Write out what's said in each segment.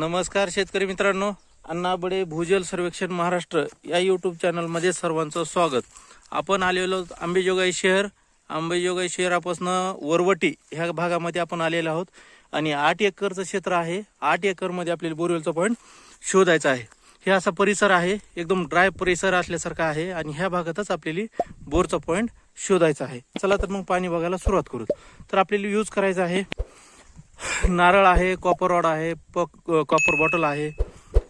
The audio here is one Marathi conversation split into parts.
नमस्कार शेतकरी मित्रांनो, अण्णा बडे भूजल सर्वेक्षण महाराष्ट्र या यूट्यूब चॅनलमध्ये सर्वांचं स्वागत. आपण आलेलो अंबेजोगाई शहरापासून वरवटी ह्या भागामध्ये आपण आलेलो आहोत आणि 8 एकरचं क्षेत्र आहे. 8 एकरमध्ये आपल्याला बोरवेलचा पॉईंट शोधायचा आहे. हे असा परिसर आहे, एकदम ड्राय परिसर असल्यासारखा आहे आणि ह्या भागातच आपल्याला बोरचा पॉईंट शोधायचा आहे. चला तर मग पाणी बघायला सुरुवात करू. तर आपल्याला यूज करायचं आहे नारळ आहे, कॉपर रॉड आहे, कॉपर बॉटल आहे,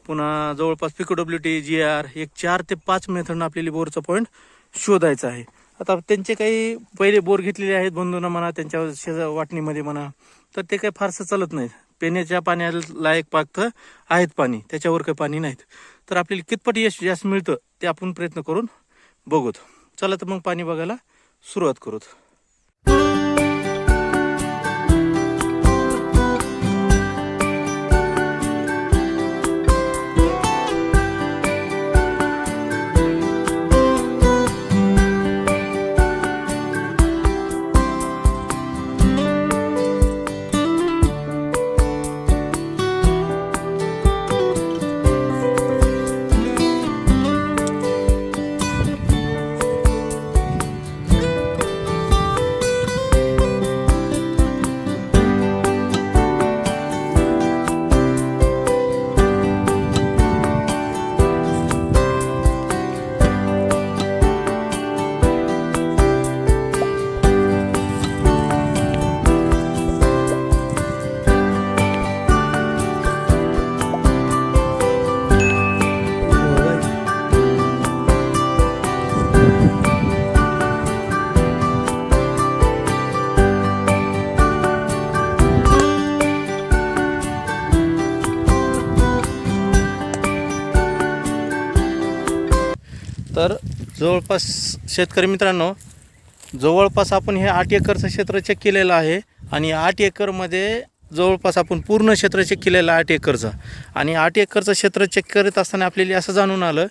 पुन्हा जवळपास PWT GR एक 4 ते 5 मेथडनं आपल्याला बोरचा पॉईंट शोधायचा आहे. आता त्यांचे काही पहिले बोर घेतलेले आहेत बंधूंना म्हणा, त्यांच्या वाटणीमध्ये म्हणा, तर ते काही फारसं चालत नाहीत. पिण्याच्या पाण्याला लायक फक्त आहेत पाणी, त्याच्यावर काही पाणी नाहीत. तर आपल्याला कितपट यश जास्त मिळतं ते आपण प्रयत्न करून बघूत. चला तर मग पाणी बघायला सुरुवात करूत. तर जवळपास शेतकरी मित्रांनो, जवळपास आपण हे 8 एकरचं क्षेत्र चेक केलेलं आहे आणि 8 एकरमध्ये जवळपास आपण पूर्ण क्षेत्र चेक केलेलं आहे 8 एकरचं. आणि 8 एकरचं क्षेत्र चेक करत असताना आपल्याला असं जाणून आलं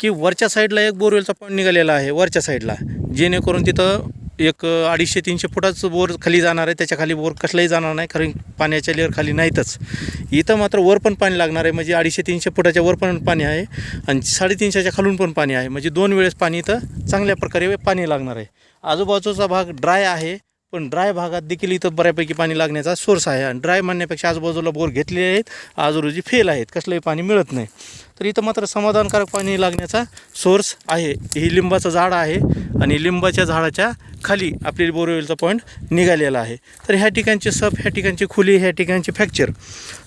की वरच्या साईडला एक बोरवेलचा पॉईंट निघालेला आहे, वरच्या साईडला, जेणेकरून तिथं एक 250-300 फुटाचं बोर खाली जाणार आहे. त्याच्या खाली बोर कसलाही जाणार नाही, कारण पाण्याच्या लेअर खाली नाहीतच. इथं मात्र वर पण पाणी लागणार आहे, म्हणजे 250-300 फुटाच्या वर पण पाणी आहे आणि 350च्या खालून पण पाणी आहे, म्हणजे 2 वेळेस पाणी इथं चांगल्या प्रकारे पाणी लागणार आहे. आजूबाजूचा भाग ड्राय आहे, पण ड्राय भागात देखील इथं बऱ्यापैकी पाणी लागण्याचा सोर्स आहे. आणि ड्राय म्हणण्यापेक्षा आजूबाजूला बोर घेतलेले आहेत, आजूबाजूची फेल आहेत, कसलंही पाणी मिळत नाही. तर इथं मात्र समाधानकारक पाणी लागण्याचा सोर्स आहे. ही लिंबाचं झाड आहे आणि लिंबाच्या झाडाच्या खाली आपल्याला बोरवेलचा पॉईंट निघालेला आहे. तर ह्या ठिकाणची सप, ह्या ठिकाणची खुली, ह्या ठिकाणची फ्रॅक्चर.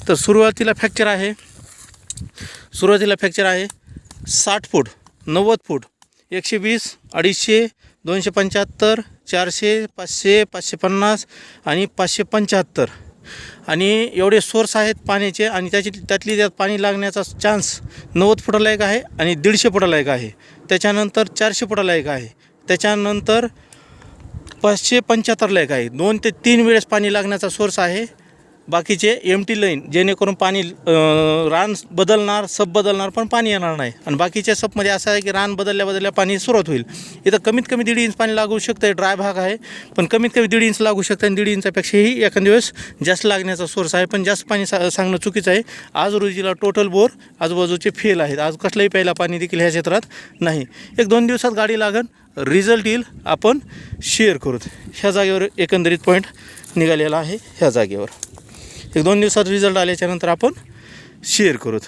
तर सुरुवातीला फ्रॅक्चर आहे 60 फूट, 90 फूट, 120, 250, 275, 400, 500, 550 आणि 575. आणि एवढे सोर्स आहेत पाण्याचे आणि त्यात पाणी लागण्याचा चान्स 90 फुटाला एक आहे आणि 150 फुटाला एक आहे. त्याच्यानंतर 400 फुटाला एक आहे. त्याच्यानंतर 575ला एक आहे. 2 ते 3 वेळेस पाणी लागण्याचा सोर्स आहे. बाकीचे एमटी लाईन, जेणेकरून पाणी रान बदलणार, सप बदलणार, पण पाणी येणार नाही. आणि बाकीच्या सपमध्ये असं आहे की रान बदलल्या पाणी सुरुवात होईल. इथं कमीत कमी 1.5 इंच पाणी लागू शकतं. ड्राय भाग आहे, पण कमीत कमी 1.5 इंच लागू शकतं आणि 1.5 इंचापेक्षाही एखाद्या वेळेस जास्त लागण्याचा सोर्स आहे. पण जास्त पाणी सांगणं चुकीचं आहे. आज रोजीला टोटल बोर आजूबाजूचे फेल आहेत. आज कसलंही प्यायला पाणी देखील ह्या क्षेत्रात नाही. 1-2 दिवसात गाडी लागेल, रिझल्ट येईल, आपण शेअर करूत. ह्या जागेवर एकंदरीत पॉईंट निघालेला आहे. ह्या जागेवर 1-2 दिवसात रिझल्ट आल्याच्यानंतर आपण शेअर करूत.